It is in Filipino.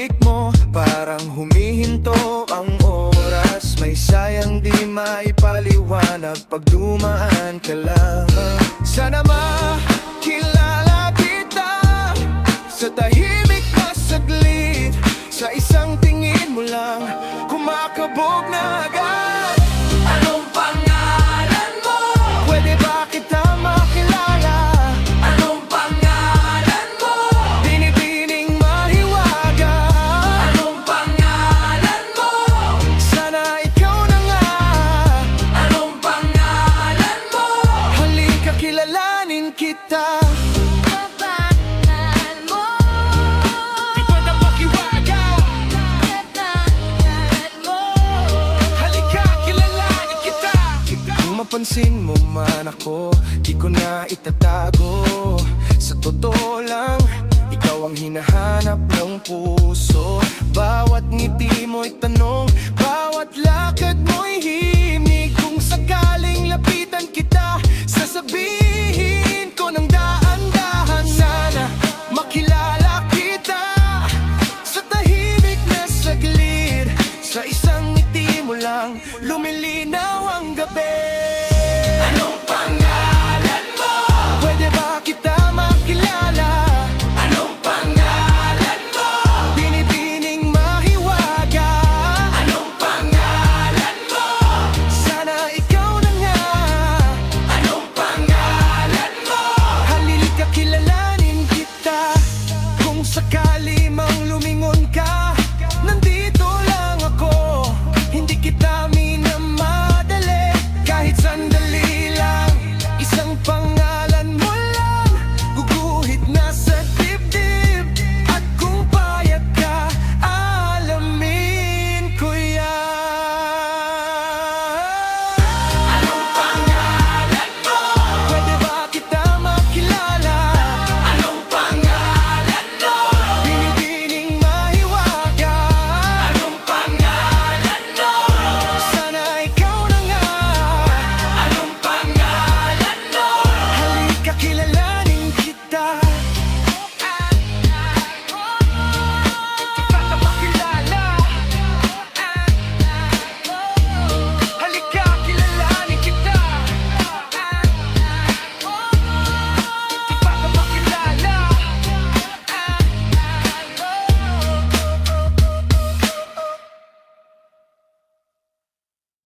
pagbalik mo, parang humihinto ang oras. May sayang di maipaliwanag pag dumaan ka lang. Sana makilala kita sa tahimik na saglit. Sa isang tingin mo lang, kumakabog na agad. Anong pangalan mo? Pwede ba kita makilala? Anong pangalan mo? Binibining mahiwaga. Anong pangalan mo? Sana ikaw na nga. Anong pangalan mo? Halika kilalanin kita. Pangalan mo? Di ba na makiwaga? Pangalan mo? Halika kilalanin kita. Kung mapansin mo man ako, di ko na itatago. Sa totoo lang, ikaw ang hinahanap ng puso. Bawat ngiti mo'y tanong